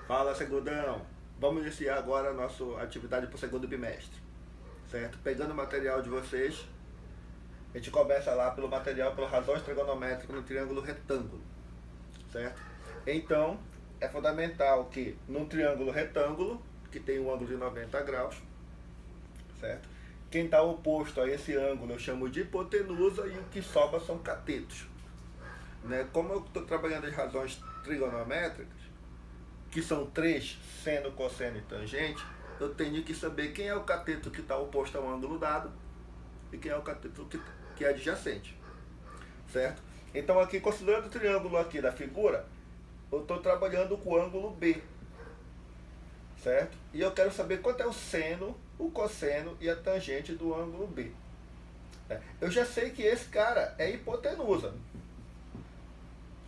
Fala, segundão! Vamos iniciar agora a nossa atividade para o segundo bimestre, certo? Pegando o material de vocês, a gente começa lá pelo material, pelas razões trigonométricas no triângulo retângulo, certo? Então, é fundamental que num triângulo retângulo, que tem um ângulo de 90 graus, certo? Quem está oposto a esse ângulo eu chamo de hipotenusa e o que sobra são catetos, né? Como eu estou trabalhando as razões trigonométricas, que são três, seno, cosseno e tangente, eu tenho que saber quem é o cateto que está oposto ao ângulo dado e quem é o cateto que é adjacente, certo? Então aqui, considerando o triângulo aqui da figura, eu estou trabalhando com o ângulo B, certo? E eu quero saber quanto é o seno, o cosseno e a tangente do ângulo B. Eu já sei que esse cara é hipotenusa,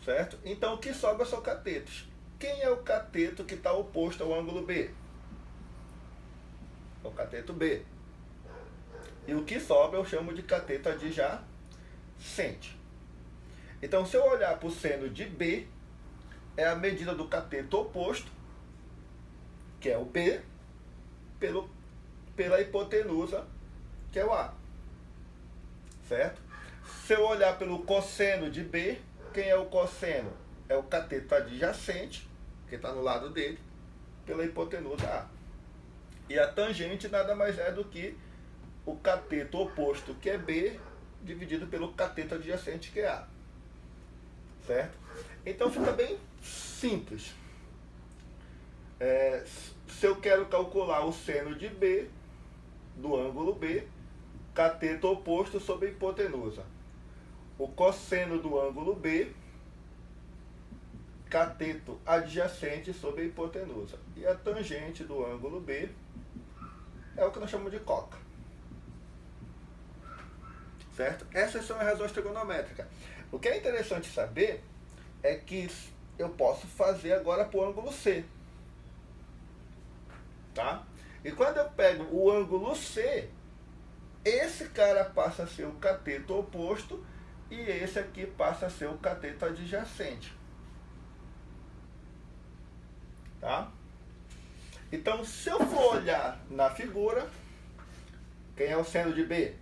certo? Então o que sobra são catetos. Quem é o cateto que está oposto ao ângulo B? É o cateto B. E o que sobra eu chamo de cateto adjacente. Então, se eu olhar para o seno de B, é a medida do cateto oposto, que é o B, pela hipotenusa, que é o A. Certo? Se eu olhar pelo cosseno de B, quem é o cosseno? É o cateto adjacente, que está no lado dele, pela hipotenusa A. E a tangente nada mais é do que o cateto oposto, que é B, dividido pelo cateto adjacente, que é A. Certo? Então fica bem simples. Se eu quero calcular o seno de B, do ângulo B, cateto oposto sobre a hipotenusa. O cosseno do ângulo B, cateto adjacente sobre a hipotenusa. E a tangente do ângulo B é o que nós chamamos de coca. Certo? Essas são as razões trigonométricas. O que é interessante saber é que eu posso fazer agora para o ângulo C. Tá? E quando eu pego o ângulo C, esse cara passa a ser o cateto oposto e esse aqui passa a ser o cateto adjacente. Tá? Então, se eu for olhar na figura, quem é o seno de B?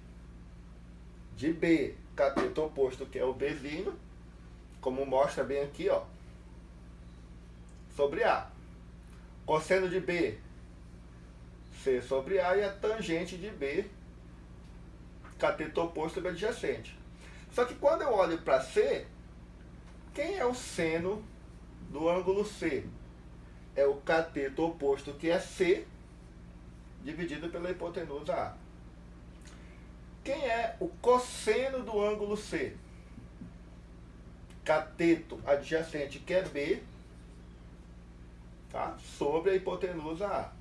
De B, cateto oposto, que é o Bzinho, como mostra bem aqui, ó, sobre A. Cosseno de B, C sobre A, e a tangente de B, cateto oposto sobre adjacente. Só que quando eu olho para C, quem é o seno do ângulo C? É o cateto oposto, que é C, dividido pela hipotenusa A. Quem é o cosseno do ângulo C? Cateto adjacente, que é B, tá? Sobre a hipotenusa A.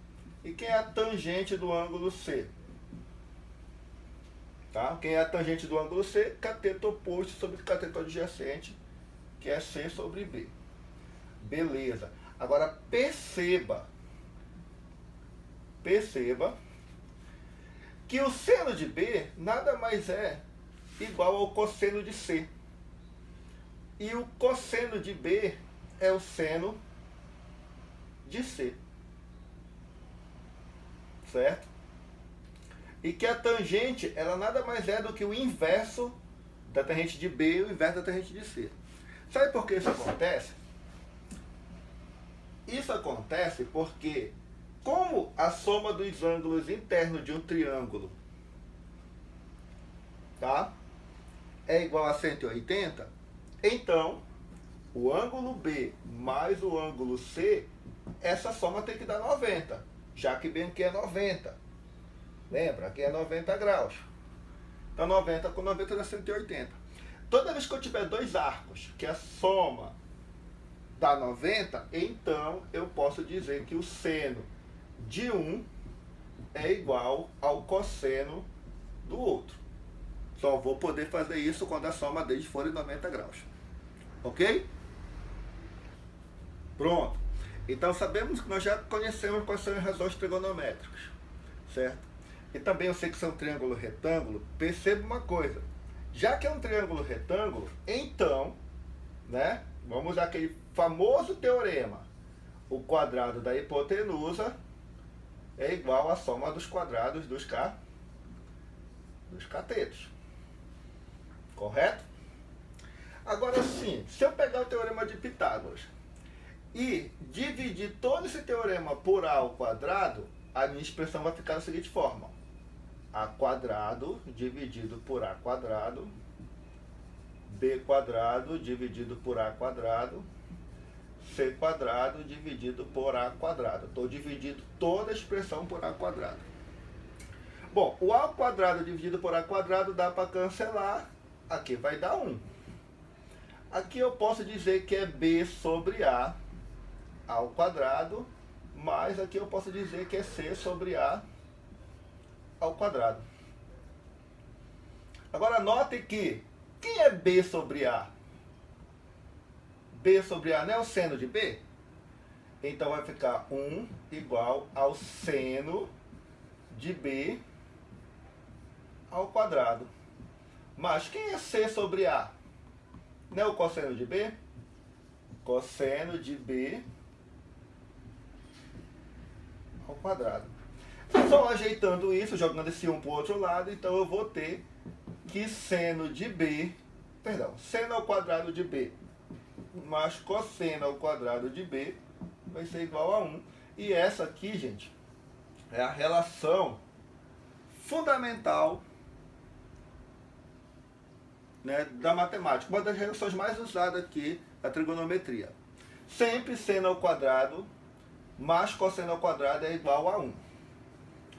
E quem é a tangente do ângulo C? Tá? Quem é a tangente do ângulo C? Cateto oposto sobre cateto adjacente, que é C sobre B. Beleza. Agora perceba que o seno de B nada mais é igual ao cosseno de C. E o cosseno de B é o seno de C. Certo? E que a tangente, ela nada mais é do que o inverso da tangente de B e o inverso da tangente de C. Sabe por que isso acontece? Isso acontece porque, como a soma dos ângulos internos de um triângulo, tá, é igual a 180, então o ângulo B mais o ângulo C, essa soma tem que dar 90, já que bem aqui é 90. Lembra? Aqui é 90 graus. Então 90 com 90 dá 180. Toda vez que eu tiver dois arcos, que a soma dá 90, então eu posso dizer que o seno de um é igual ao cosseno do outro. Só vou poder fazer isso quando a soma deles for em 90 graus. Ok? Pronto. Então sabemos que nós já conhecemos quais são as razões trigonométricas. Certo? E também eu sei que são triângulo retângulo. Perceba uma coisa. Já que é um triângulo retângulo, então, né, vamos usar aquele famoso teorema. o quadrado da hipotenusa é igual à soma dos quadrados dos catetos. Correto? Agora sim, se eu pegar o teorema de Pitágoras e dividir todo esse teorema por A ao quadrado, a minha expressão vai ficar da seguinte forma: A quadrado dividido por A quadrado, B quadrado dividido por A quadrado, C quadrado dividido por A quadrado. Estou dividindo toda a expressão por A quadrado. Bom, o A quadrado dividido por A quadrado dá para cancelar. Aqui vai dar 1. Aqui eu posso dizer que é B sobre A ao quadrado, mas aqui eu posso dizer que é C sobre A ao quadrado. Agora note que, quem é B sobre A? B sobre A não é o seno de B? Então vai ficar 1 igual ao seno de B ao quadrado. Mas quem é C sobre A? Não é o cosseno de B? Cosseno de B ao quadrado. Só ajeitando isso, jogando esse 1 para o outro lado, então eu vou ter que seno de B, seno ao quadrado de B mais cosseno ao quadrado de B vai ser igual a 1. E essa aqui, gente, é a relação fundamental, né, da matemática, uma das relações mais usadas aqui da trigonometria. Sempre seno ao quadrado mais cosseno ao quadrado é igual a 1.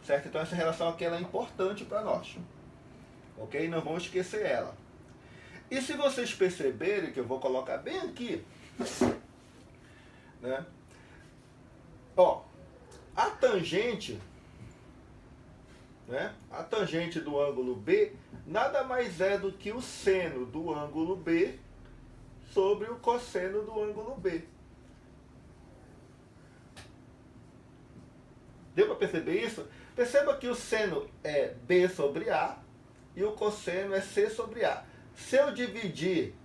Certo? Então essa relação aqui ela é importante para nós. Ok? Não vamos esquecer ela. E se vocês perceberem, que eu vou colocar bem aqui, né? Ó, a tangente, né? A tangente do ângulo B nada mais é do que o seno do ângulo B sobre o cosseno do ângulo B. Deu para perceber isso? Perceba que o seno é B sobre A e o cosseno é C sobre A. Se eu dividir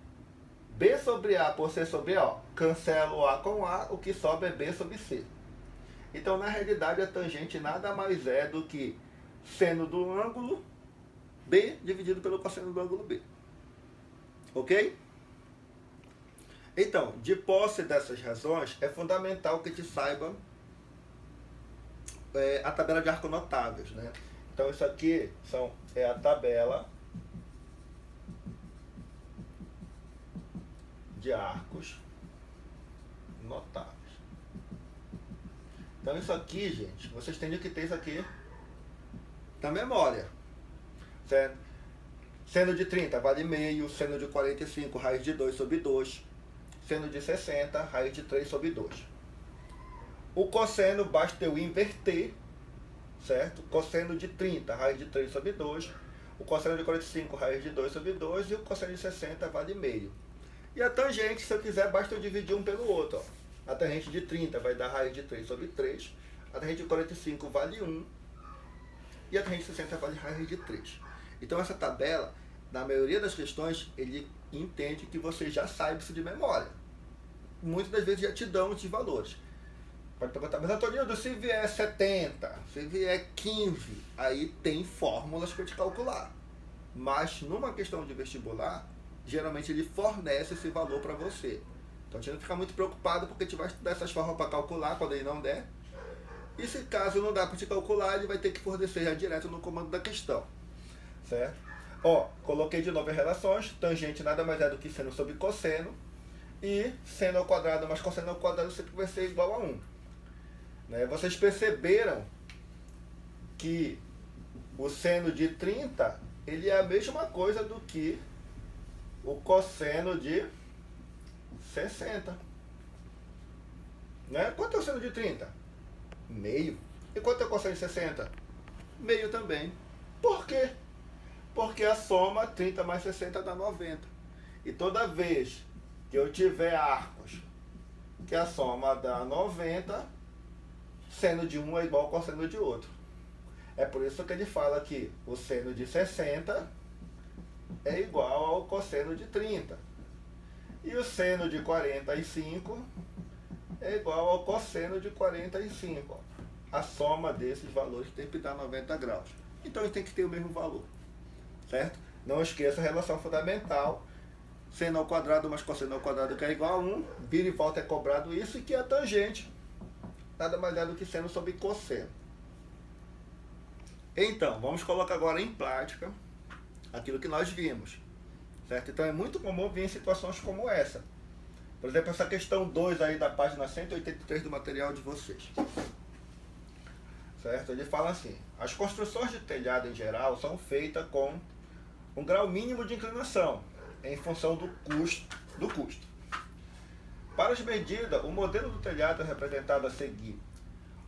B sobre A por C sobre A, ó, cancelo A com A, o que sobra é B sobre C. Então, na realidade, a tangente nada mais é do que seno do ângulo B dividido pelo cosseno do ângulo B. Ok? Então, de posse dessas razões, é fundamental que te saiba a tabela de arcos notáveis, né? Então, isso aqui é a tabela de arcos notáveis. Então isso aqui, gente, vocês têm que ter isso aqui na memória, certo? Seno de 30 vale meio, seno de 45 raiz de 2 sobre 2, seno de 60 raiz de 3 sobre 2. O cosseno basta eu inverter, certo? Cosseno de 30 raiz de 3 sobre 2, o cosseno de 45 raiz de 2 sobre 2 e o cosseno de 60 vale meio. E a tangente, se eu quiser, basta eu dividir um pelo outro. Ó. A tangente de 30 vai dar raiz de 3 sobre 3. A tangente de 45 vale 1. E a tangente de 60 vale raiz de 3. Então essa tabela, na maioria das questões, ele entende que você já sabe isso de memória. Muitas das vezes já te dão esses valores. Pode perguntar, mas Antônio, se vier 70, se vier 15, aí tem fórmulas para te calcular. Mas numa questão de vestibular, geralmente ele fornece esse valor para você. Então você não fica muito preocupado porque a gente vai estudar essas formas para calcular quando ele não der. E se caso não dá para te calcular, ele vai ter que fornecer já direto no comando da questão. Certo? Ó, coloquei de novo as relações. Tangente nada mais é do que seno sobre cosseno. E seno ao quadrado mais cosseno ao quadrado sempre vai ser igual a 1. Né? Vocês perceberam que o seno de 30 ele é a mesma coisa do que o cosseno de 60. Né? Quanto é o seno de 30? Meio. E quanto é o cosseno de 60? Meio também. Por quê? Porque a soma 30 mais 60 dá 90. E toda vez que eu tiver arcos que a soma dá 90, seno de um é igual ao cosseno de outro. É por isso que ele fala que o seno de 60 é igual ao cosseno de 30. E o seno de 45 é igual ao cosseno de 45. Ó. A soma desses valores tem que dar 90 graus. Então ele tem que ter o mesmo valor, certo? Não esqueça a relação fundamental. Seno ao quadrado mais cosseno ao quadrado que é igual a 1. Vira e volta é cobrado isso, e que a tangente nada mais é do que seno sobre cosseno. Então, vamos colocar agora em prática aquilo que nós vimos, certo? Então é muito comum vir em situações como essa. Por exemplo, essa questão 2 aí da página 183 do material de vocês. Certo? Ele fala assim: as construções de telhado em geral são feitas com um grau mínimo de inclinação, em função do custo. Para as medidas, o modelo do telhado é representado a seguir.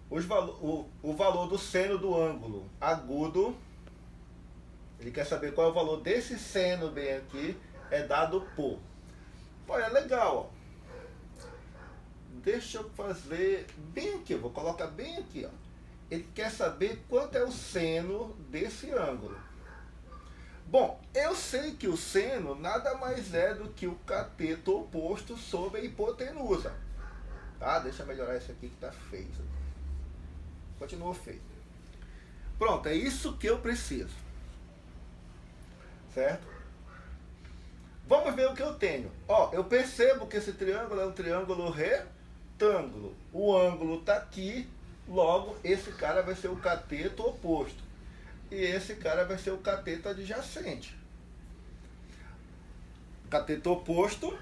O valor do seno do ângulo agudo, ele quer saber qual é o valor desse seno bem aqui, é dado por. Olha, legal, ó. Deixa eu fazer bem aqui, eu vou colocar bem aqui, ó. Ele quer saber quanto é o seno desse ângulo. Bom, eu sei que o seno nada mais é do que o cateto oposto sobre a hipotenusa. Tá? Deixa eu melhorar isso aqui que tá feio. Continua feio. Pronto, é isso que eu preciso. Certo? Vamos ver o que eu tenho. Ó, eu percebo que esse triângulo é um triângulo retângulo. O ângulo está aqui, logo esse cara vai ser o cateto oposto. E esse cara vai ser o cateto adjacente. Cateto oposto,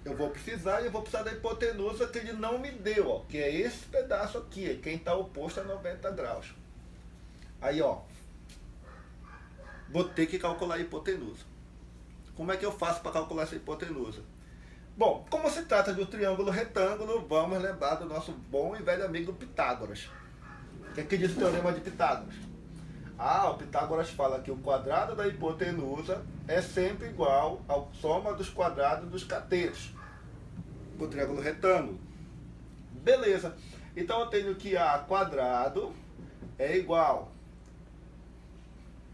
eu vou precisar, e eu vou precisar da hipotenusa que ele não me deu, ó, que é esse pedaço aqui, quem está oposto a 90 graus. Aí, ó, vou ter que calcular a hipotenusa. Como é que eu faço para calcular essa hipotenusa? Bom, como se trata de um triângulo retângulo, vamos lembrar do nosso bom e velho amigo Pitágoras. O que diz o teorema de Pitágoras? O Pitágoras fala que o quadrado da hipotenusa é sempre igual à soma dos quadrados dos catetos, o triângulo retângulo. Beleza. Então eu tenho que A quadrado é igual,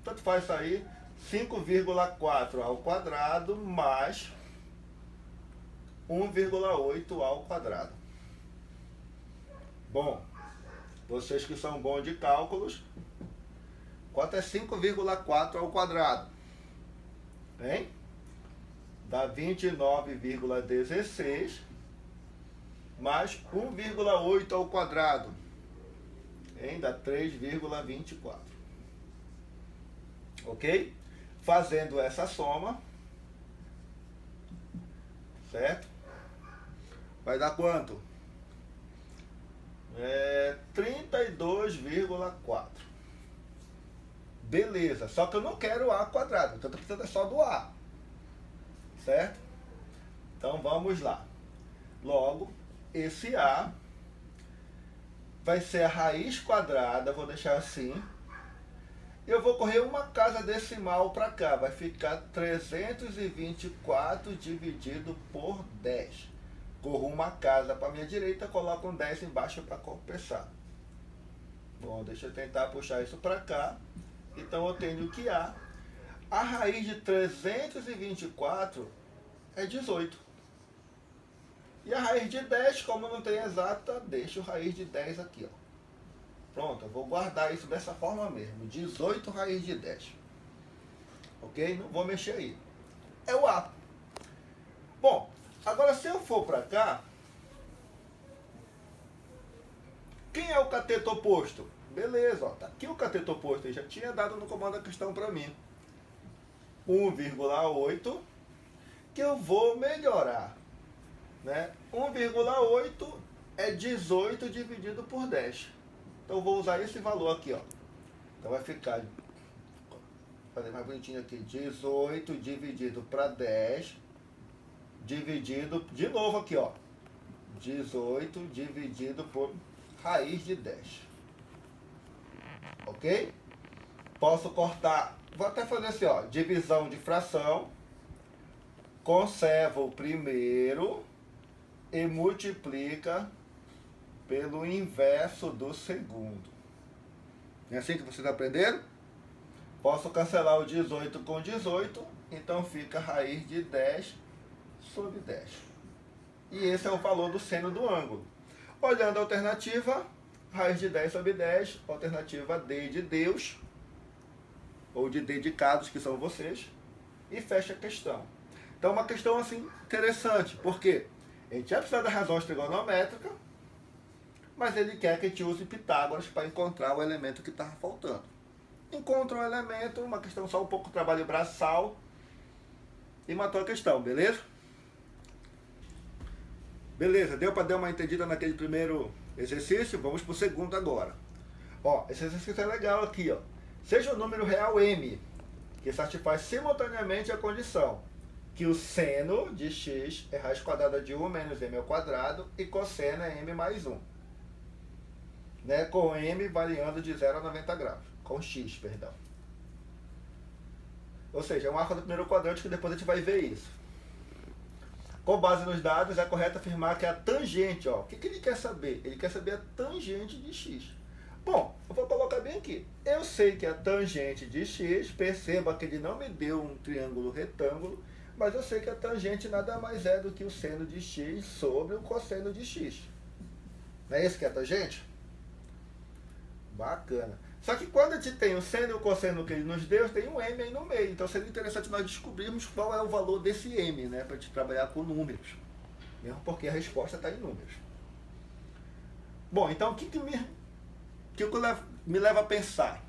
tanto faz isso aí, 5,4 ao quadrado mais 1,8 ao quadrado. Bom, vocês que são bons de cálculos, quanto é 5,4 ao quadrado? Hein? Dá 29,16 mais 1,8 ao quadrado. Hein? Dá 3,24. Ok? Fazendo essa soma, certo? Vai dar quanto? 32,4. Beleza, só que eu não quero A quadrado, então eu preciso só do A. Certo? Então vamos lá. Logo, esse A vai ser a raiz quadrada, vou deixar assim. Eu vou correr uma casa decimal para cá, vai ficar 324 dividido por 10. Corro uma casa para a minha direita, coloco um 10 embaixo para compensar. Bom, deixa eu tentar puxar isso para cá. Então eu tenho que a raiz de 324 é 18. E a raiz de 10, como não tem exata, deixo a raiz de 10 aqui, ó. Pronto, eu vou guardar isso dessa forma mesmo. 18 raiz de 10. Ok? Não vou mexer aí. É o A. Bom, agora se eu for para cá, quem é o cateto oposto? Beleza, ó, tá aqui o cateto oposto. Ele já tinha dado no comando a questão para mim. 1,8, que eu vou melhorar. Né? 1,8 é 18 dividido por 10. Então eu vou usar esse valor aqui, ó. Então vai ficar, vou fazer mais bonitinho aqui, 18 dividido para 10, dividido, de novo aqui, ó, 18 dividido por raiz de 10. Ok? Posso cortar, vou até fazer assim, ó, divisão de fração, conserva o primeiro e multiplica pelo inverso do segundo. É assim que vocês aprenderam? Posso cancelar o 18 com 18, então fica raiz de 10 sobre 10. E esse é o valor do seno do ângulo. Olhando a alternativa, raiz de 10 sobre 10, alternativa D de Deus, ou de dedicados, que são vocês, e fecha a questão. Então, uma questão assim interessante, porque a gente já precisa da razão trigonométrica, mas ele quer que a gente use Pitágoras para encontrar o elemento que estava faltando. Encontra um elemento, uma questão só um pouco de trabalho braçal, e matou a questão, beleza? Beleza, deu para dar uma entendida naquele primeiro exercício? Vamos para o segundo agora. Ó, esse exercício é legal aqui, ó. Seja o número real m, que satisfaz simultaneamente a condição que o seno de x é raiz quadrada de 1 menos m ao quadrado e cosseno é m mais 1. Né? Com m variando de 0 a 90 graus. Com x, perdão. Ou seja, é um arco do primeiro quadrante que depois a gente vai ver isso. Com base nos dados, é correto afirmar que a tangente, ó, o que ele quer saber? Ele quer saber a tangente de x. Bom, eu vou colocar bem aqui. Eu sei que a tangente de x, perceba que ele não me deu um triângulo retângulo, mas eu sei que a tangente nada mais é do que o seno de x sobre o cosseno de x. Não é isso que é a tangente? Bacana. Só que quando a gente tem o seno e o cosseno que ele nos deu, tem um m aí no meio. Então seria interessante nós descobrirmos qual é o valor desse m, né? Para a gente trabalhar com números. Mesmo porque a resposta está em números. Bom, então o que me leva a pensar?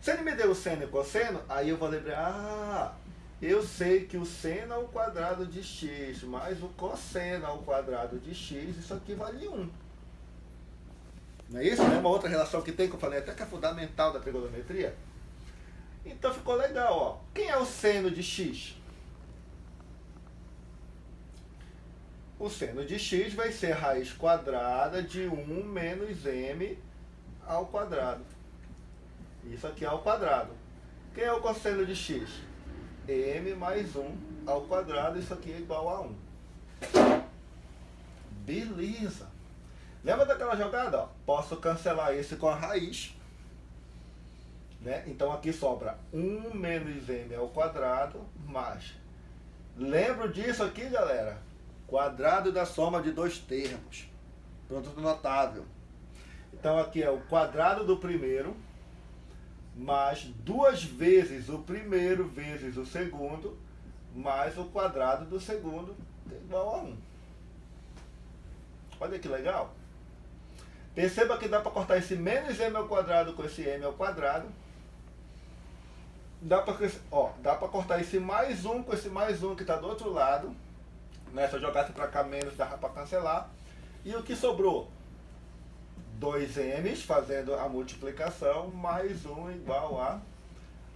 Se ele me deu o seno e o cosseno, aí eu vou lembrar, eu sei que o seno ao quadrado de x mais o cosseno ao quadrado de x, isso aqui vale 1. Não é isso? É uma outra relação que tem, que eu falei até que é fundamental da trigonometria. Então ficou legal, ó. Quem é o seno de x? O seno de x vai ser raiz quadrada de 1 menos m ao quadrado. Isso aqui é ao quadrado. Quem é o cosseno de x? M mais 1 ao quadrado, isso aqui é igual a 1. Beleza. Lembra daquela jogada? Ó? Posso cancelar esse com a raiz. Né? Então aqui sobra 1 menos m ao quadrado mais. Lembro disso aqui, galera? Quadrado da soma de dois termos. Produto notável. Então aqui é o quadrado do primeiro mais 2 vezes o primeiro vezes o segundo mais o quadrado do segundo, que é igual a 1. Olha que legal. Perceba que dá para cortar esse menos m ao quadrado com esse m ao quadrado. Dá para cortar esse mais 1 com esse mais 1 que está do outro lado. Né? Se eu jogasse para cá menos, dá para cancelar. E o que sobrou? 2m's fazendo a multiplicação, mais 1 igual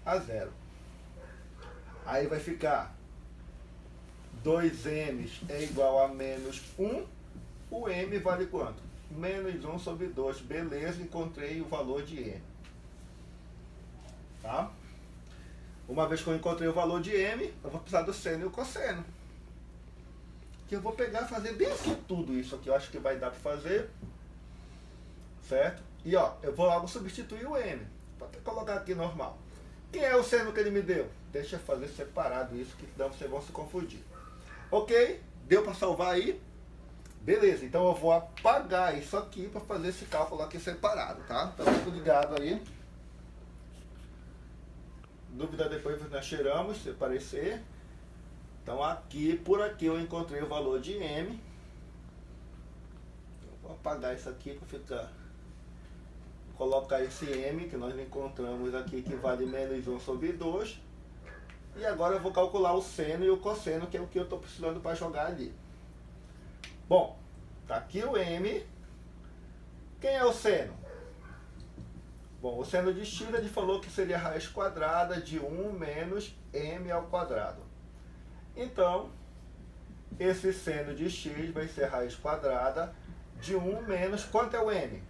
a 0. Aí vai ficar 2m's é igual a menos 1. O m vale quanto? Menos 1 sobre 2. Beleza, encontrei o valor de m. Tá? Uma vez que eu encontrei o valor de m, eu vou precisar do seno e o cosseno. Que eu vou pegar e fazer bem assim tudo isso aqui. Eu acho que vai dar para fazer. Certo? E ó, eu vou logo substituir o m. Vou até colocar aqui normal. Quem é o seno que ele me deu? Deixa eu fazer separado isso, que senão vocês vão se confundir. Ok? Deu para salvar aí? Beleza, então eu vou apagar isso aqui para fazer esse cálculo aqui separado, tá? Então fico ligado aí. Dúvida depois nós tiramos, se aparecer. Então aqui, por aqui eu encontrei o valor de m. Eu vou apagar isso aqui para ficar... Colocar esse m que nós encontramos aqui, que vale menos 1 sobre 2. E agora eu vou calcular o seno e o cosseno, que é o que eu estou precisando para jogar ali. Bom, tá aqui o m. Quem é o seno? Bom, o seno de x, ele falou que seria raiz quadrada de 1 menos m ao quadrado. Então, esse seno de x vai ser raiz quadrada de 1 menos... Quanto é o m?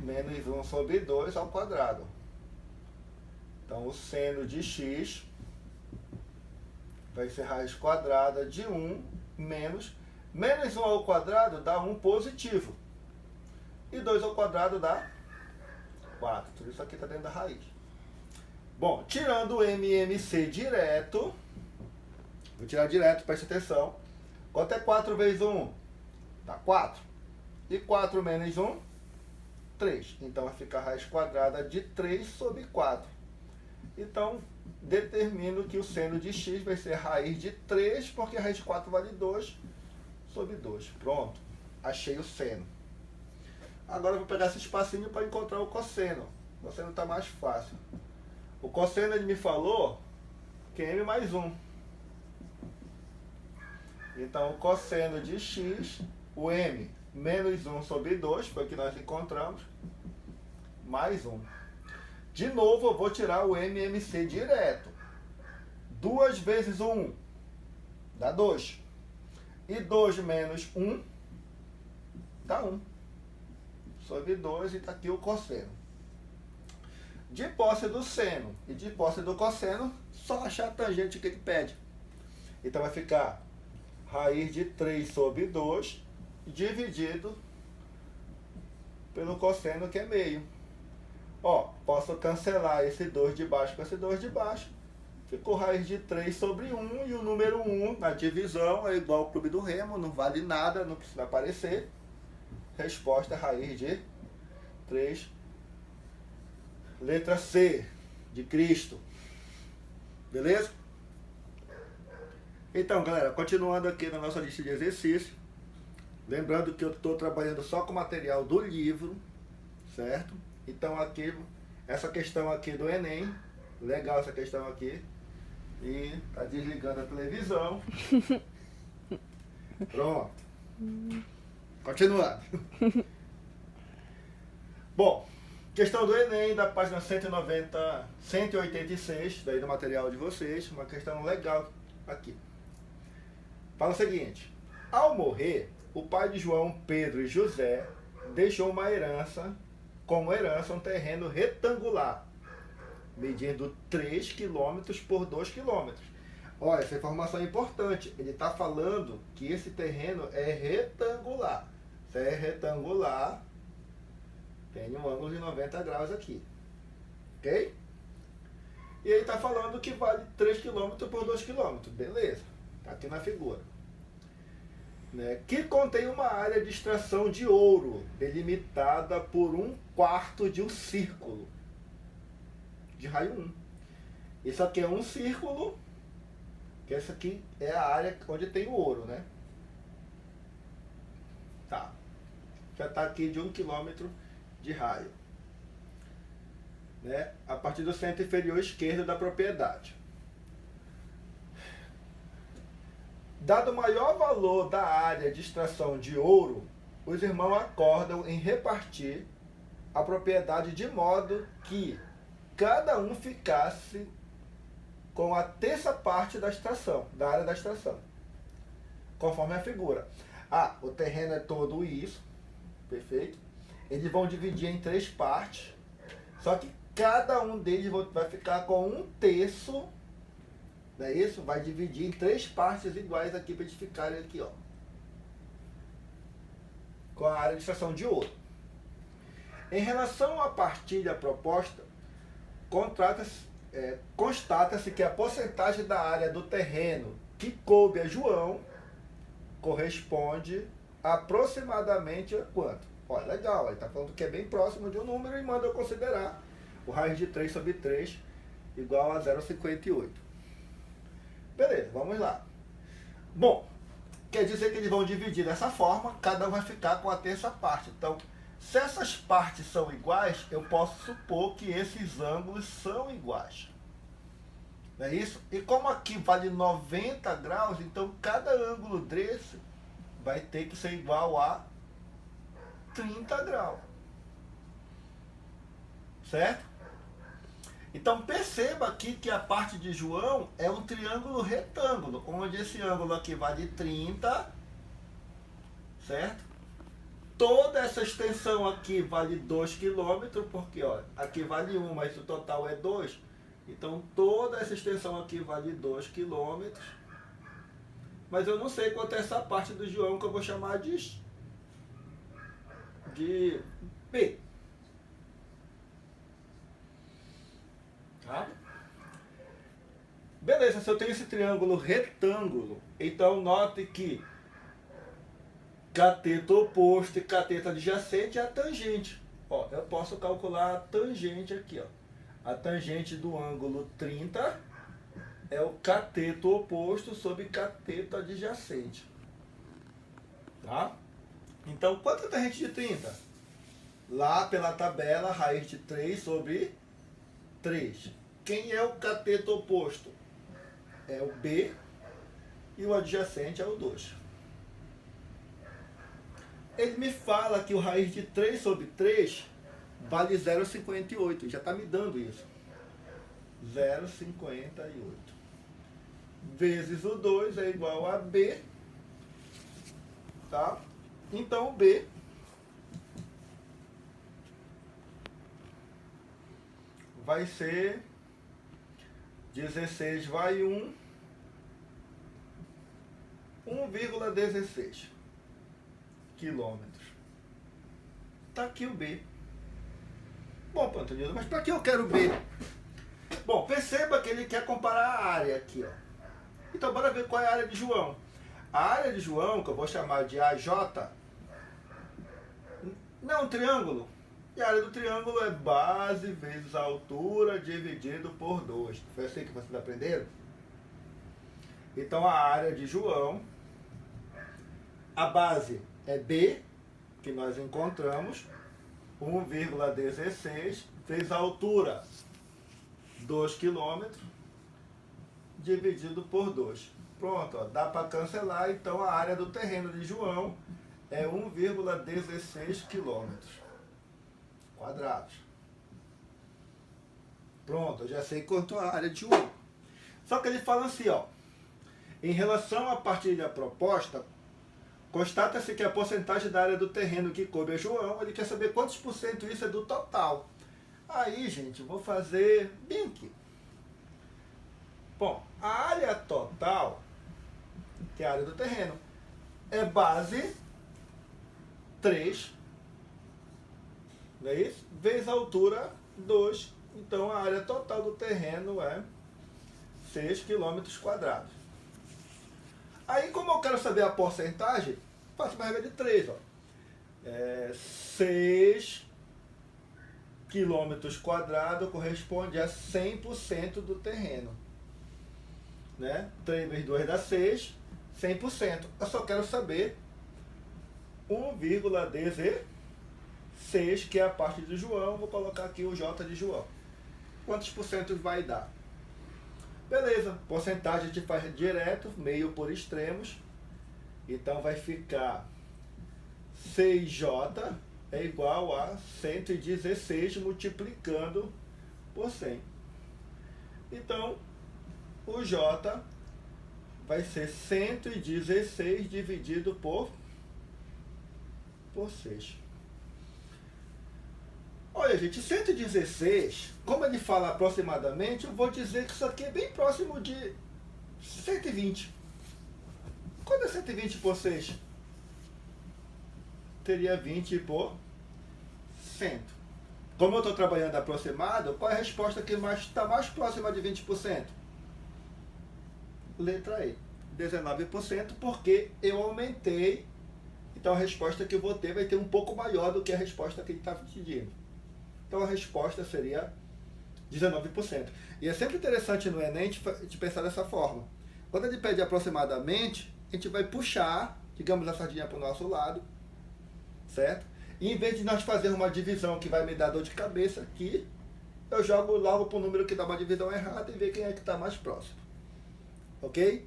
Menos 1 sobre 2 ao quadrado. Então, o seno de x vai ser raiz quadrada de 1 menos 1 ao quadrado dá 1 positivo. E 2 ao quadrado dá 4. Tudo isso aqui está dentro da raiz. Bom, tirando o MMC direto, vou tirar direto, preste atenção. Quanto é 4 vezes 1? Dá 4. E 4 menos 1, 3. Então vai ficar a raiz quadrada de 3 sobre 4. Então, determino que o seno de x vai ser raiz de 3, porque a raiz de 4 vale 2 sobre 2. Pronto. Achei o seno. Agora eu vou pegar esse espacinho para encontrar o cosseno. O cosseno está mais fácil. O cosseno ele me falou que é m mais 1. Então, o cosseno de x, o m menos 1 sobre 2, foi o que nós encontramos, mais 1. De novo, eu vou tirar o MMC direto. 2 vezes 1 dá 2. E 2 menos 1 dá 1. Sobre 2 e está aqui o cosseno. De posse do seno e de posse do cosseno, só achar a tangente que ele pede. Então vai ficar raiz de 3 sobre 2 dividido pelo cosseno, que é meio. Ó, posso cancelar esse 2 de baixo com esse 2 de baixo. Ficou raiz de 3 sobre 1, e o número 1 na divisão é igual ao clube do Remo, não vale nada, não precisa aparecer. Resposta, raiz de 3. Letra C, de Cristo. Beleza? Então, galera, continuando aqui na nossa lista de exercícios. Lembrando que eu estou trabalhando só com material do livro, certo? Então aqui, essa questão aqui do Enem, legal essa questão aqui. E tá desligando a televisão. Pronto. Continuando. Bom, questão do Enem, da página 186, daí do material de vocês, uma questão legal aqui. Fala o seguinte: ao morrer, o pai de João, Pedro e José deixou uma herança, como herança, um terreno retangular, medindo 3 km por 2 km. Olha, essa informação é importante. Ele está falando que esse terreno é retangular. Se é retangular, tem um ângulo de 90 graus aqui. Ok? E ele está falando que vale 3 km por 2 km. Beleza. Está aqui na figura. Né? Que contém uma área de extração de ouro, delimitada por 1/4 de um círculo de raio 1. Isso aqui é um círculo, que essa aqui é a área onde tem o ouro, né? Tá. Já está aqui de 1 km de raio. Né? A partir do centro inferior esquerdo da propriedade. Dado o maior valor da área de extração de ouro, os irmãos acordam em repartir a propriedade de modo que cada um ficasse com a terça parte da extração, da área da extração, conforme a figura. Ah, o terreno é todo isso, perfeito. Eles vão dividir em 3 partes, só que cada um deles vai ficar com 1/3. Não é isso? Vai dividir em 3 partes iguais aqui para eles ficarem aqui, ó, com a área de extração de ouro. Em relação à partilha proposta, constata-se que a porcentagem da área do terreno que coube a João corresponde aproximadamente a quanto? Olha, legal, ele está falando que é bem próximo de um número e manda eu considerar o raiz de 3 sobre 3 igual a 0,58. Beleza, vamos lá. Bom, quer dizer que eles vão dividir dessa forma, cada um vai ficar com a terça parte. Então, se essas partes são iguais, eu posso supor que esses ângulos são iguais. Não é isso? E como aqui vale 90 graus, então cada ângulo desse vai ter que ser igual a 30 graus. Certo? Então perceba aqui que a parte de João é um triângulo retângulo, onde esse ângulo aqui vale 30, certo? Toda essa extensão aqui vale 2 km, porque ó, aqui vale 1, mas o total é 2. Então toda essa extensão aqui vale 2 km. Mas eu não sei quanto é essa parte do João, que eu vou chamar de P. Tá? Beleza, se eu tenho esse triângulo retângulo, então note que cateto oposto e cateto adjacente é a tangente. Ó, eu posso calcular a tangente aqui, ó. A tangente do ângulo 30 é o cateto oposto sobre cateto adjacente. Tá? Então, quanto é a tangente de 30? Lá pela tabela, raiz de 3 sobre 3. Quem é o cateto oposto? É o B e o adjacente é o 2. Ele me fala que o raiz de 3 sobre 3 vale 0,58. Já está me dando isso. 0,58. Vezes o 2 é igual a B. Tá? Então, o B vai ser 16 vai 1,16 quilômetros. Tá aqui o B. Bom, Pantonino, mas para que eu quero B? Bom, perceba que ele quer comparar a área aqui, ó. Então, bora ver qual é a área de João. A área de João, que eu vou chamar de AJ, não é um triângulo. E a área do triângulo é base vezes a altura dividido por 2. Foi assim que vocês aprenderam? Então, a área de João, a base é B, que nós encontramos, 1,16, vezes a altura, 2 km, dividido por 2. Pronto, ó, dá para cancelar. Então, a área do terreno de João é 1,16 km quadrados. Pronto, eu já sei quanto a área de João. Só que ele fala assim, ó, em relação à partilha proposta, constata-se que a porcentagem da área do terreno que coube a João, ele quer saber quantos por cento isso é do total. Aí, gente, eu vou fazer bem aqui. Bom, a área total, que é a área do terreno, é base 3, não é isso? Vezes a altura 2. Então, a área total do terreno é 6 km quadrados. Aí, como eu quero saber a porcentagem, faço uma regra de 3. Ó. 6 km quadrados corresponde a 100% do terreno. Né? 3 vezes 2 dá 6, 100%. Eu só quero saber 1,16, que é a parte de João. Vou colocar aqui o J de João. Quantos por cento vai dar? Beleza, porcentagem a gente faz direto, meio por extremos. Então vai ficar 6J é igual a 116 multiplicando por 100. Então, o J vai ser 116 dividido por 6. Olha, gente, 116, como ele fala aproximadamente, eu vou dizer que isso aqui é bem próximo de 120. Quando é 120 por 6? Teria 20 por 100. Como eu estou trabalhando aproximado, qual é a resposta que está mais próxima de 20%? Letra E, 19%, porque eu aumentei. Então a resposta que eu vou ter vai ter um pouco maior do que a resposta que ele está pedindo. Então a resposta seria 19%. E é sempre interessante no Enem de pensar dessa forma. Quando ele pede aproximadamente, a gente vai puxar, digamos, a sardinha para o nosso lado, certo? E em vez de nós fazermos uma divisão que vai me dar dor de cabeça aqui, eu jogo logo para o número que dá uma divisão errada e ver quem é que está mais próximo. Ok?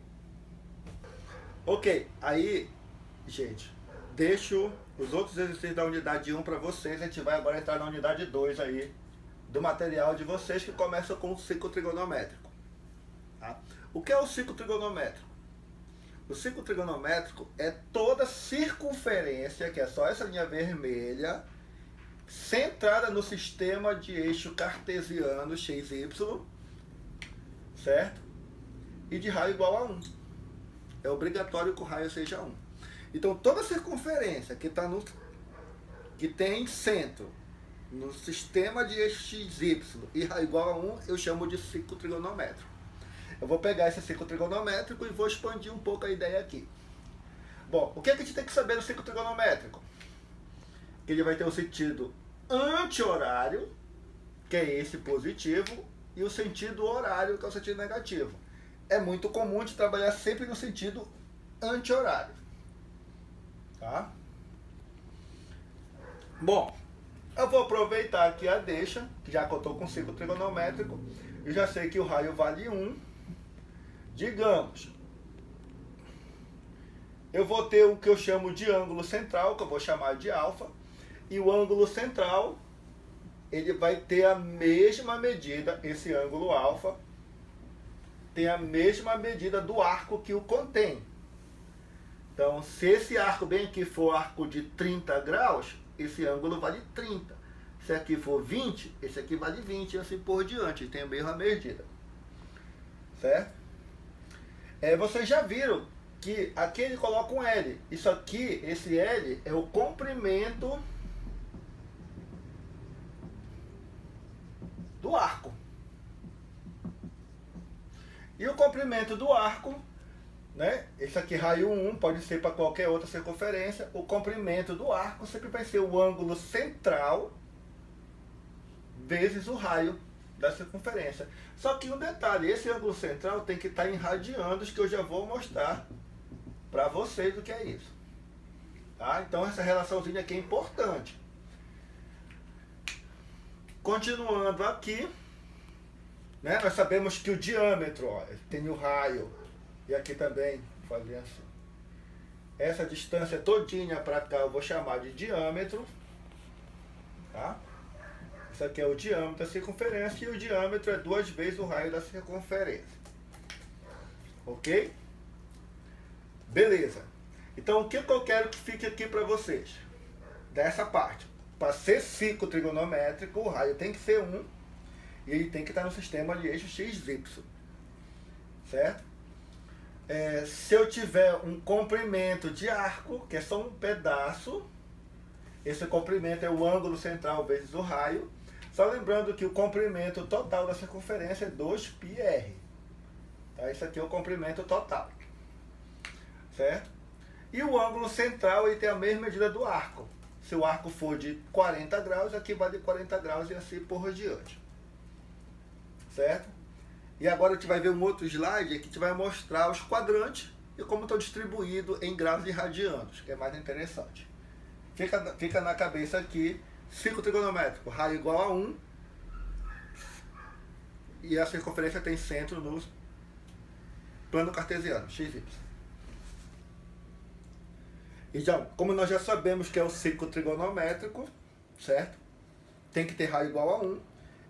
Ok, aí, gente, deixo os outros exercícios da unidade 1 para vocês. A gente vai agora entrar na unidade 2 aí, do material de vocês, que começa com o ciclo trigonométrico. Tá? O que é o ciclo trigonométrico? O ciclo trigonométrico é toda circunferência, que é só essa linha vermelha, centrada no sistema de eixo cartesiano XY, certo? E de raio igual a 1. É obrigatório que o raio seja 1. Então, toda circunferência que tem centro no sistema de eixo XY e raio igual a 1, eu chamo de ciclo trigonométrico. Eu vou pegar esse ciclo trigonométrico e vou expandir um pouco a ideia aqui. Bom, o que a gente tem que saber do ciclo trigonométrico? Que ele vai ter o sentido anti-horário, que é esse positivo, e o sentido horário, que é o sentido negativo. É muito comum de trabalhar sempre no sentido anti-horário. Tá? Bom, eu vou aproveitar aqui a deixa, já que eu estou com o ciclo trigonométrico, e já sei que o raio vale 1. Digamos, eu vou ter o que eu chamo de ângulo central, que eu vou chamar de alfa, e o ângulo central, ele vai ter a mesma medida, esse ângulo alfa, tem a mesma medida do arco que o contém. Então, se esse arco bem aqui for arco de 30 graus, esse ângulo vale 30. Se aqui for 20, esse aqui vale 20, e assim por diante, tem a mesma medida. Certo? Vocês já viram que aqui ele coloca um L. Isso aqui, esse L, é o comprimento do arco. E o comprimento do arco, né? Esse aqui, raio 1, pode ser para qualquer outra circunferência. O comprimento do arco sempre vai ser o ângulo central vezes o raio da circunferência. Só que um detalhe, esse ângulo central tem que estar em radianos, que eu já vou mostrar para vocês o que é isso. Tá? Então essa relaçãozinha aqui é importante. Continuando aqui, né, nós sabemos que o diâmetro, ó, tem o raio, e aqui também, vou fazer assim. Essa distância todinha para cá eu vou chamar de diâmetro. Tá? Isso aqui é o diâmetro da circunferência, e o diâmetro é 2 vezes o raio da circunferência. Ok? Beleza. Então o que eu quero que fique aqui para vocês? Dessa parte. Para ser ciclo trigonométrico, o raio tem que ser 1, e ele tem que estar no sistema de eixo XY. Certo? Se eu tiver um comprimento de arco, que é só um pedaço, esse comprimento é o ângulo central vezes o raio. Só lembrando que o comprimento total da circunferência é 2πr. Tá? Isso aqui é o comprimento total. Certo? E o ângulo central, ele tem a mesma medida do arco. Se o arco for de 40 graus, aqui vale 40 graus e assim por diante. Certo? E agora a gente vai ver um outro slide que a gente vai mostrar os quadrantes e como estão distribuídos em graus e radianos, que é mais interessante. Fica na cabeça aqui, ciclo trigonométrico, raio igual a 1, e a circunferência tem centro no plano cartesiano, XY. Então, como nós já sabemos que é o ciclo trigonométrico, certo? Tem que ter raio igual a 1.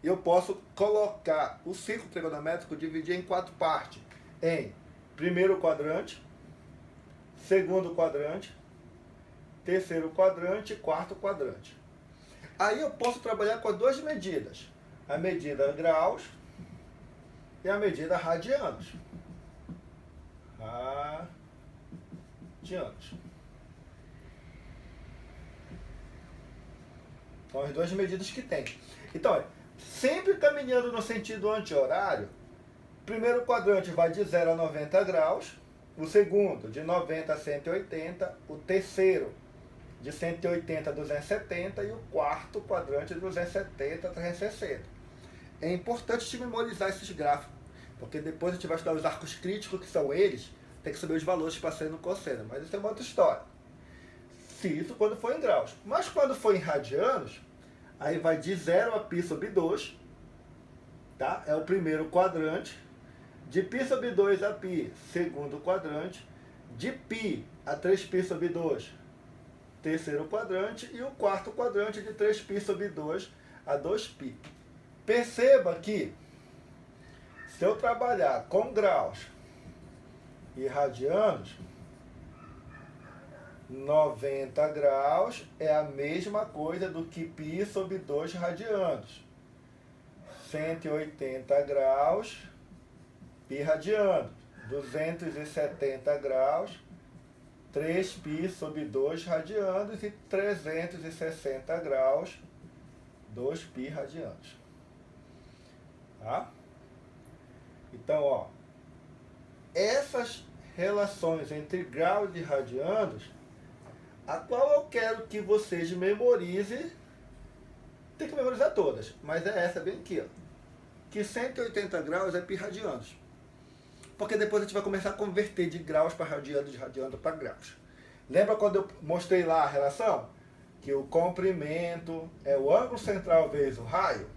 Eu posso colocar o ciclo trigonométrico, dividir em 4 partes. Em primeiro quadrante, segundo quadrante, terceiro quadrante e quarto quadrante. Aí eu posso trabalhar com as duas medidas. A medida graus e a medida radianos. Radianos. São as duas medidas que tem. Então, sempre caminhando no sentido anti-horário, o primeiro quadrante vai de 0 a 90 graus, o segundo de 90 a 180, o terceiro de 180 a 270 e o quarto quadrante de 270 a 360. É importante te memorizar esses gráficos, porque depois a gente vai estudar os arcos críticos, que são eles, tem que saber os valores para seno e cosseno, mas isso é uma outra história. Se isso quando for em graus. Mas quando for em radianos, aí vai de 0 a π sobre 2, tá? É o primeiro quadrante. De π sobre 2 a π, segundo quadrante. De π a 3π sobre 2, terceiro quadrante. E o quarto quadrante de 3π sobre 2 a 2π. Perceba que, se eu trabalhar com graus e radianos, 90 graus é a mesma coisa do que π sobre 2 radianos. 180 graus, π radianos. 270 graus, 3π sobre 2 radianos. E 360 graus, 2π radianos. Tá? Então, ó, essas relações entre graus e radianos, a qual eu quero que vocês memorizem. Tem que memorizar todas, mas é essa bem aqui, ó. Que 180 graus é pi radianos. Porque depois a gente vai começar a converter de graus para radianos, de radianos para graus. Lembra quando eu mostrei lá a relação? Que o comprimento é o ângulo central vezes o raio?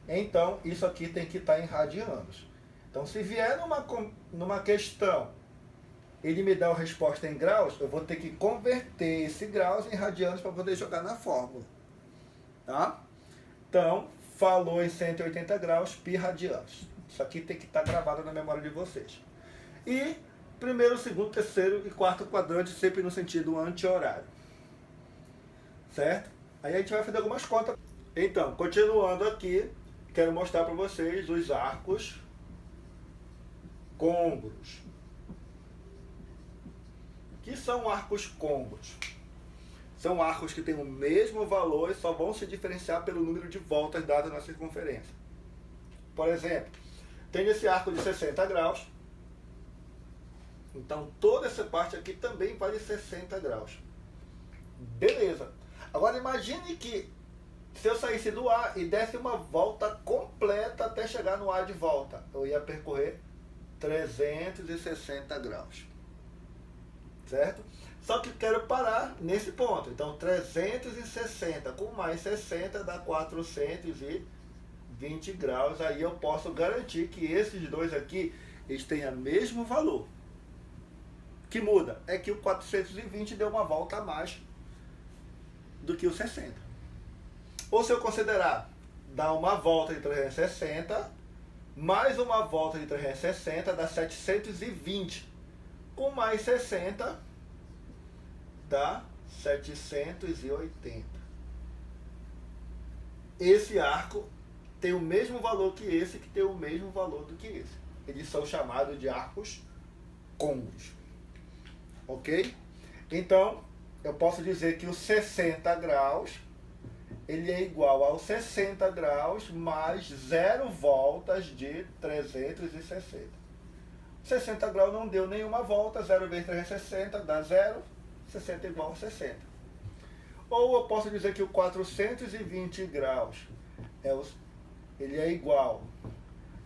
Então, isso aqui tem que estar em radianos. Então, se vier numa questão, ele me dá a resposta em graus, eu vou ter que converter esse graus em radianos para poder jogar na fórmula. Tá? Então, falou em 180 graus, pi radianos. Isso aqui tem que estar gravado na memória de vocês. E primeiro, segundo, terceiro e quarto quadrante sempre no sentido anti-horário. Certo? Aí a gente vai fazer algumas contas. Então, continuando aqui, quero mostrar para vocês os arcos côngruos. O que são arcos côngruos? São arcos que têm o mesmo valor e só vão se diferenciar pelo número de voltas dadas na circunferência. Por exemplo, tem esse arco de 60 graus. Então, toda essa parte aqui também vale 60 graus. Beleza. Agora, imagine que se eu saísse do A e desse uma volta completa até chegar no A de volta, eu ia percorrer 360 graus. Certo? Só que quero parar nesse ponto. Então, 360 com mais 60 dá 420 graus. Aí eu posso garantir que esses dois aqui, eles têm o mesmo valor. O que muda é que o 420 deu uma volta a mais do que o 60. Ou se eu considerar dar uma volta de 360, mais uma volta de 360 dá 720. Com mais 60 dá 780. Esse arco tem o mesmo valor que esse, que tem o mesmo valor do que esse. Eles são chamados de arcos côngruos. Ok? Então, eu posso dizer que o 60 graus, ele é igual ao 60 graus mais 0 voltas de 360. 60 graus não deu nenhuma volta, 0 vezes 360 dá 0, 60 igual a 60. Ou eu posso dizer que o 420 graus, ele é igual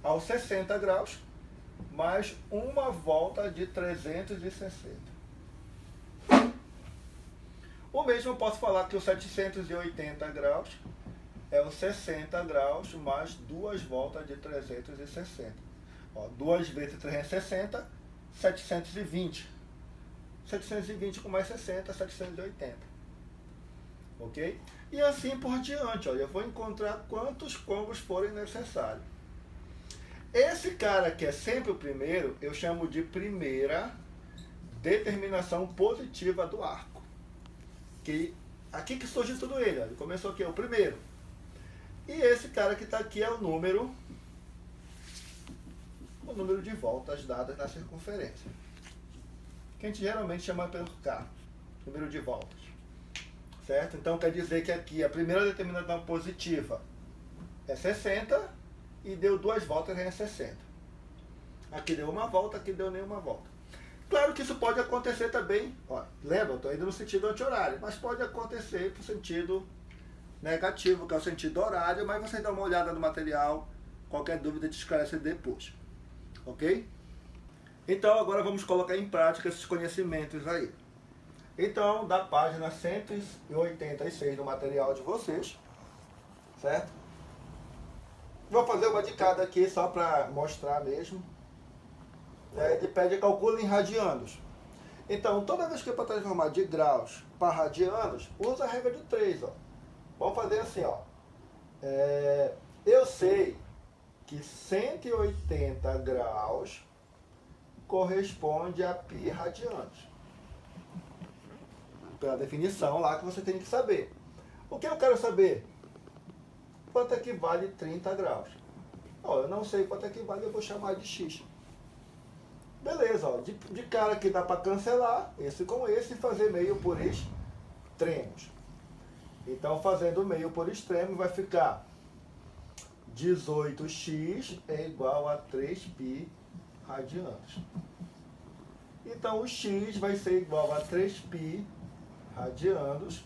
ao 60 graus mais uma volta de 360. O mesmo eu posso falar que o 780 graus é o 60 graus mais duas voltas de 360. 2 vezes 360, 720. 720 com mais 60, 780. Ok? E assim por diante. Eu vou encontrar quantos côngruos forem necessários. Esse cara que é sempre o primeiro, eu chamo de primeira determinação positiva do arco. Aqui que surge tudo ele. Ele começou aqui, é o primeiro. E esse cara que está aqui é o número de voltas dadas na circunferência, que a gente geralmente chama pelo K, número de voltas, certo? Então quer dizer que aqui a primeira determinação positiva é 60 e deu duas voltas é 60. Aqui deu uma volta, aqui deu nenhuma volta. Claro que isso pode acontecer também, lembra, eu estou indo no sentido anti-horário, mas pode acontecer para o sentido negativo, que é o sentido horário, mas você dá uma olhada no material, qualquer dúvida te esclarece depois. Ok? Então, agora vamos colocar em prática esses conhecimentos aí. Então, da página 186 do material de vocês, certo? Vou fazer uma de cada aqui só para mostrar mesmo. Ele pede calcula em radianos. Então, toda vez que eu para transformar de graus para radianos, usa a regra de 3. Vamos fazer assim. Eu sei que 180 graus corresponde a pi radianos. Pela definição lá que você tem que saber. O que eu quero saber? Quanto é que vale 30 graus? Eu não sei quanto é que vale, eu vou chamar de x. Beleza, de cara que dá para cancelar esse com esse e fazer meio por extremos. Então, fazendo meio por extremo, vai ficar 18x é igual a 3π radianos. Então o x vai ser igual a 3π radianos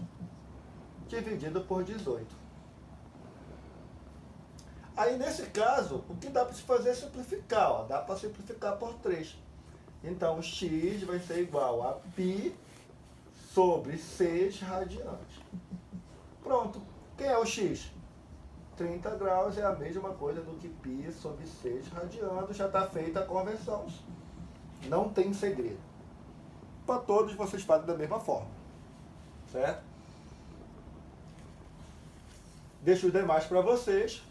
dividido por 18. Aí nesse caso, o que dá para se fazer é simplificar, ó. Dá para simplificar por 3. Então o x vai ser igual a π sobre 6 radianos. Pronto. Quem é o x? 30 graus é a mesma coisa do que π sobre 6 radianos. Já está feita a conversão. Não tem segredo. Para todos vocês fazem da mesma forma. Certo? Deixo os demais para vocês.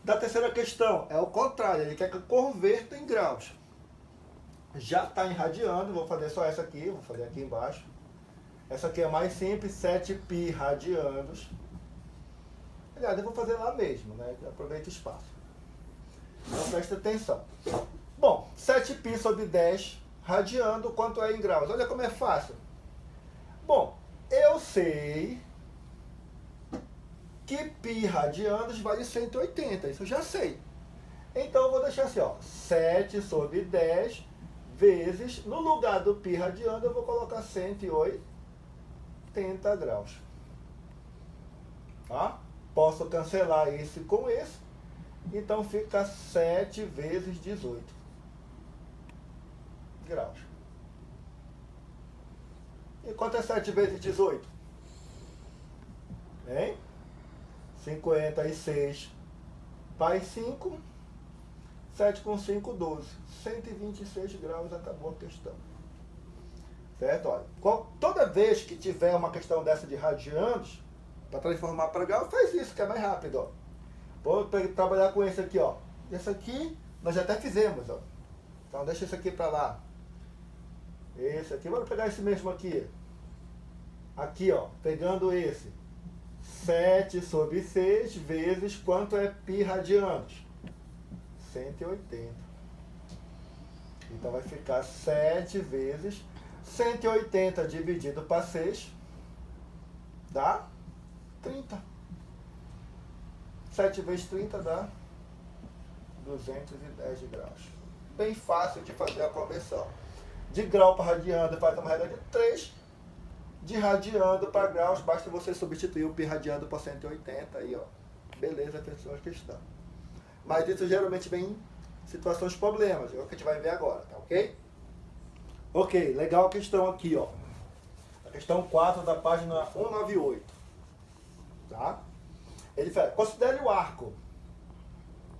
Da terceira questão, é o contrário. Ele quer que eu converta em graus. Já está em radiano. Vou fazer só essa aqui. Vou fazer aqui embaixo. Essa aqui é mais simples. 7π radianos. Aliás, eu vou fazer lá mesmo, né? Aproveita o espaço. Então presta atenção. Bom, 7π sobre 10 radiando, quanto é em graus? Olha como é fácil. Bom, eu sei que π radianos vale 180, isso eu já sei. Então eu vou deixar assim, ó, 7 sobre 10 vezes, no lugar do π radiano eu vou colocar 180 graus. Tá? Posso cancelar esse com esse, então fica 7 vezes 18 graus. E quanto é 7 vezes 18? Hein? 56 pai 5, 7 com 5, 12. 126 graus, acabou a questão. Certo? Olha, toda vez que tiver uma questão dessa de radianos, para transformar para grau, faz isso, que é mais rápido. Ó. Vou trabalhar com esse aqui. Ó. Esse aqui nós já até fizemos. Ó. Então deixa esse aqui para lá. Esse aqui, vamos pegar esse mesmo aqui. Aqui, ó, pegando esse. 7 sobre 6 vezes quanto é π radianos? 180. Então vai ficar 7 vezes 180 dividido para 6 dá 30. 7 vezes 30 dá 210 graus. Bem fácil de fazer a conversão. De grau para radiano faz uma regra de 3. De radiando para graus, basta você substituir o π radiando por 180 aí, ó. Beleza, fechou a questão. Mas isso geralmente vem em situações problemas, é o que a gente vai ver agora, tá ok? Ok, legal a questão aqui, ó. A questão 4 da página 198. Tá? Ele fala, considere o arco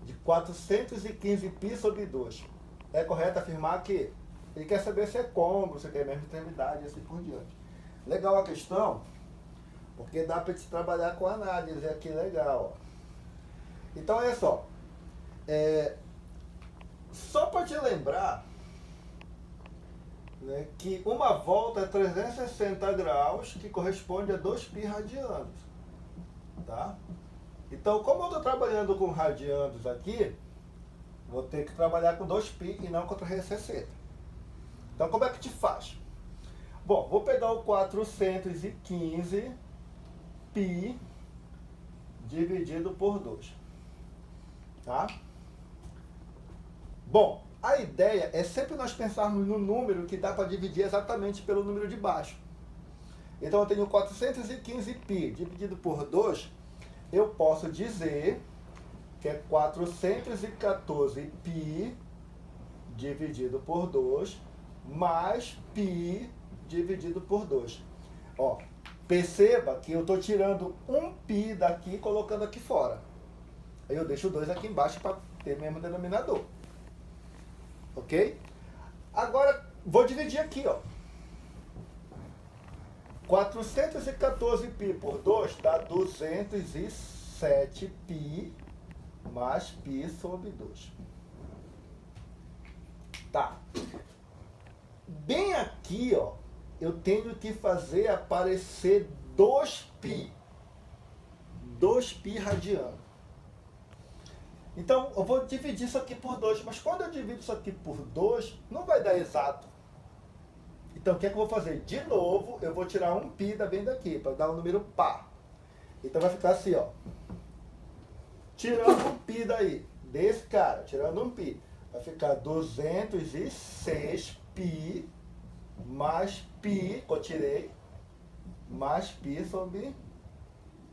de 415 π sobre 2. É correto afirmar que ele quer saber se é côncavo, se é a mesma extremidade e assim por diante. Legal a questão, porque dá para te trabalhar com análise aqui, legal. Ó. Então, olha só. Só para te lembrar, né, que uma volta é 360 graus, que corresponde a 2π radianos. Tá? Então, como eu estou trabalhando com radianos aqui, vou ter que trabalhar com 2π e não com 360. Então, como é que te faz? Bom, vou pegar o 415 π dividido por 2. Tá? Bom, a ideia é sempre nós pensarmos no número que dá para dividir exatamente pelo número de baixo. Então eu tenho 415 π dividido por 2, eu posso dizer que é 414 π dividido por 2 mais π dividido por 2. Ó, perceba que eu estou tirando um π daqui e colocando aqui fora. Aí eu deixo o 2 aqui embaixo para ter o mesmo denominador. Ok? Agora, vou dividir aqui, ó. 414 π por 2 dá 207 π mais π sobre 2. Tá. Bem aqui, ó, eu tenho que fazer aparecer 2π. 2π radiano. Então, eu vou dividir isso aqui por 2, mas quando eu divido isso aqui por 2, não vai dar exato. Então, o que é que eu vou fazer? De novo, eu vou tirar um π bem daqui, para dar um número par. Então, vai ficar assim, ó. Tirando um π daí, desse cara, tirando um π, vai ficar 206 π mais π, que eu tirei, mais π sobre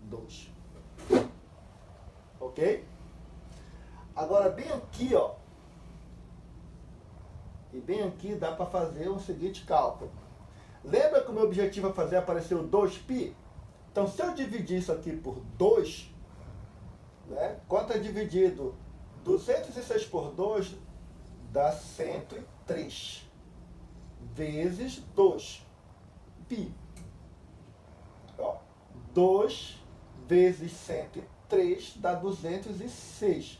2. Ok? Agora, bem aqui, ó. E bem aqui dá para fazer o seguinte cálculo. Lembra que o meu objetivo é fazer aparecer o 2π? Então, se eu dividir isso aqui por 2, né? Quanto é dividido 206 por 2 dá 103 vezes 2π. Ó, 2 vezes 103 dá 206π,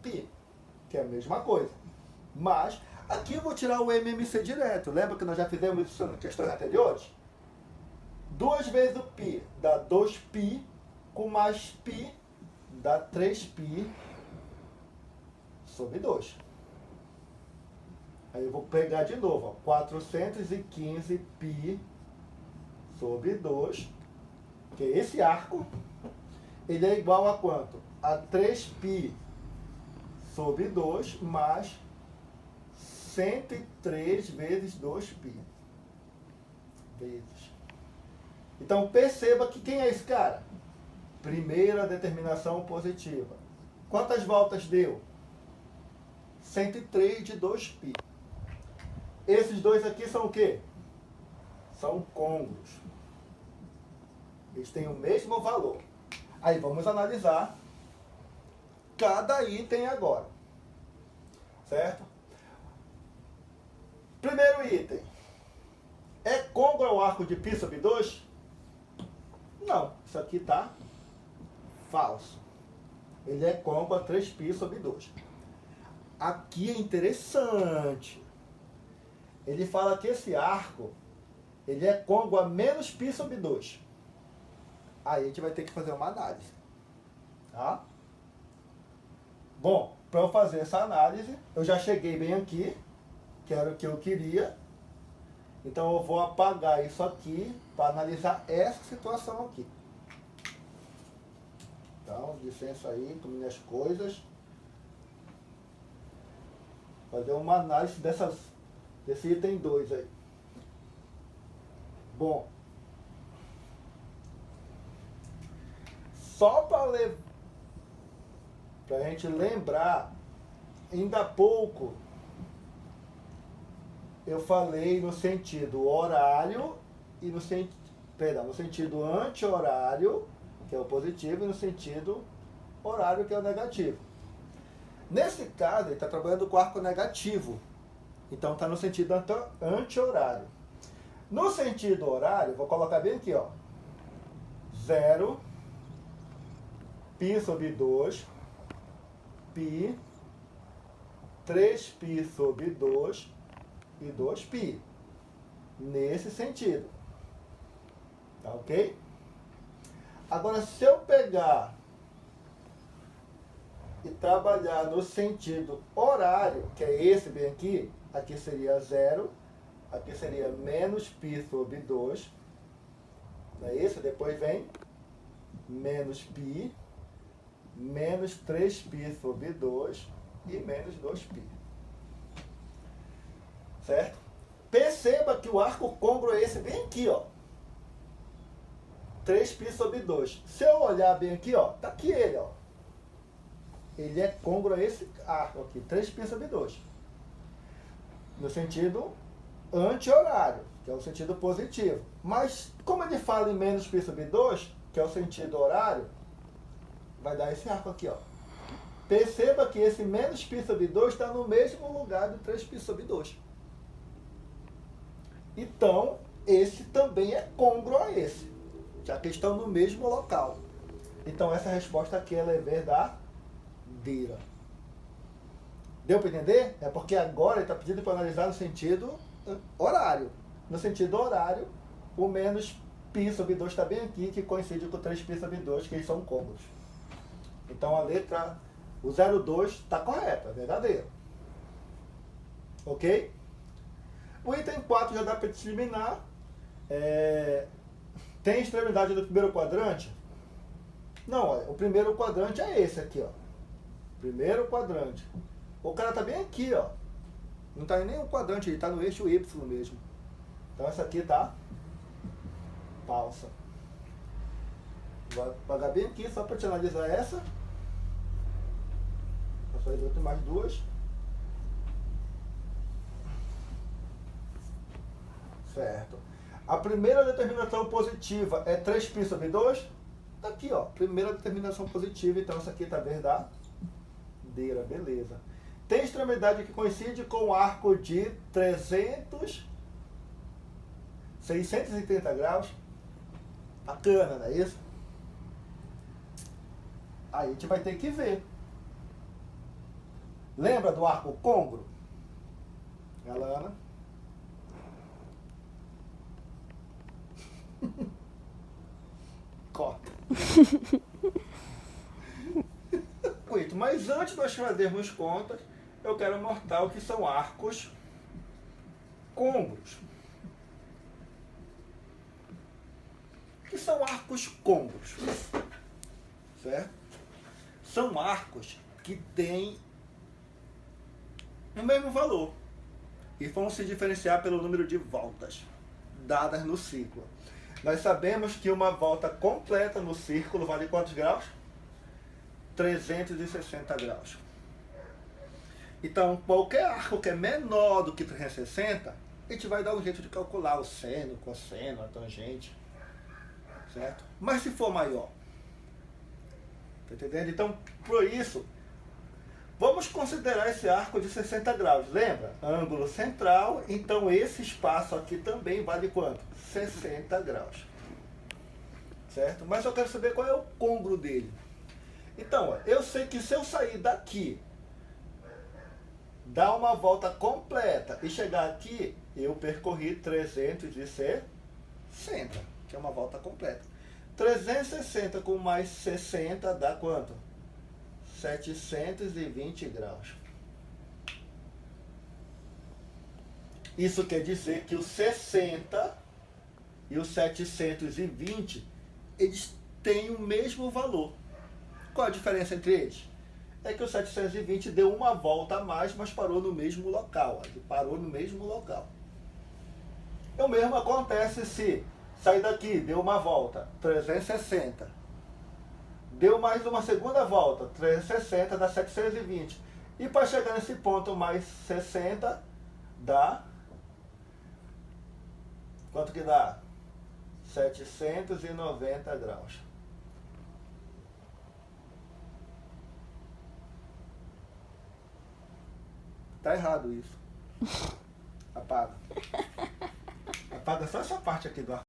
que é a mesma coisa. Mas aqui eu vou tirar o MMC direto. Lembra que nós já fizemos isso em questões anteriores? 2 vezes o π dá 2π, com mais π dá 3π sobre 2. Aí eu vou pegar de novo, ó, 415π sobre 2, que esse arco, ele é igual a quanto? A 3π sobre 2 mais 103 vezes 2π. Vezes. Então perceba que quem é esse cara? Primeira determinação positiva. Quantas voltas deu? 103 de 2π. Esses dois aqui são o quê? São côngruos. Eles têm o mesmo valor. Aí vamos analisar cada item agora. Certo? Primeiro item. É côngruo ao arco de π sobre 2? Não. Isso aqui está falso. Ele é côngruo a 3π sobre 2. Aqui é interessante. Ele fala que esse arco, ele é côngruo a menos π sobre 2. Aí a gente vai ter que fazer uma análise. Tá? Bom, para eu fazer essa análise, eu já cheguei bem aqui, que era o que eu queria. Então eu vou apagar isso aqui para analisar essa situação aqui. Então, licença aí com minhas coisas. Fazer uma análise desse item 2 aí. Bom. Só para a gente lembrar, ainda há pouco eu falei no sentido horário e no sentido anti-horário, que é o positivo, e no sentido horário, que é o negativo. Nesse caso, ele está trabalhando com arco negativo. Então está no sentido anti-horário. No sentido horário, vou colocar bem aqui, ó. 0, π sobre 2, π, 3π sobre 2 e 2π. Nesse sentido. Tá ok? Agora, se eu pegar e trabalhar no sentido horário, que é esse bem aqui, aqui seria 0, aqui seria menos π sobre 2, não é isso? Depois vem menos π, menos 3π sobre 2 e menos 2π. Certo? Perceba que o arco côngruo é esse bem aqui, ó. 3π sobre 2. Se eu olhar bem aqui, ó, tá aqui ele, ó. Ele é côngruo a esse arco aqui, 3π sobre 2. No sentido anti-horário, que é o sentido positivo. Mas, como ele fala em menos π sobre 2, que é o sentido horário, vai dar esse arco aqui, ó. Perceba que esse menos π sobre 2 está no mesmo lugar do 3π sobre 2. Então, esse também é côngruo a esse, já que estão no mesmo local. Então, essa resposta aqui ela é verdadeira. Deu para entender? É porque agora ele está pedindo para analisar no sentido horário. No sentido horário, o menos π sobre 2 está bem aqui, que coincide com o 3π sobre 2, que eles são côngruos. Então, a letra, o 02 está correto, é verdadeiro. Ok? O item 4 já dá para discriminar. Tem extremidade do primeiro quadrante? Não, olha, o primeiro quadrante é esse aqui, ó. Primeiro quadrante. O cara tá bem aqui, ó. Não tá em nenhum quadrante, ele tá no eixo Y mesmo. Então essa aqui tá falsa. Vou apagar bem aqui só para te analisar essa. Vou fazer mais duas. Certo. A primeira determinação positiva é 3π sobre 2. Tá aqui, ó. Primeira determinação positiva, então essa aqui tá verdadeira, beleza. Tem extremidade que coincide com o arco de 630 graus. Bacana, não é isso? Aí a gente vai ter que ver. Lembra do arco côngruo? Galana? Corta. Mas antes de nós fazermos contas, eu quero mostrar o que são arcos côngruos. O que são arcos côngruos? Certo? São arcos que têm o mesmo valor e vão se diferenciar pelo número de voltas dadas no ciclo. Nós sabemos que uma volta completa no círculo vale quantos graus? 360 graus. Então, qualquer arco que é menor do que 360, a gente vai dar um jeito de calcular o seno, o cosseno, a tangente. Certo? Mas se for maior, tá entendendo? Então, por isso, vamos considerar esse arco de 60 graus. Lembra? Ângulo central, então esse espaço aqui também vale quanto? 60 graus. Certo? Mas eu quero saber qual é o côngruo dele. Então, eu sei que se eu sair daqui, dar uma volta completa e chegar aqui, eu percorri 360, que é uma volta completa. 360 com mais 60 dá quanto? 720 graus. Isso quer dizer que o 60 e o 720, eles têm o mesmo valor. Qual a diferença entre eles? É que o 720 deu uma volta a mais, mas parou no mesmo local. Ele parou no mesmo local. O mesmo acontece se sair daqui, deu uma volta, 360. Deu mais uma segunda volta, 360 dá 720. E para chegar nesse ponto mais 60, dá... Quanto que dá? 790 graus. Tá errado isso. Apaga. Apaga só essa parte aqui do arco.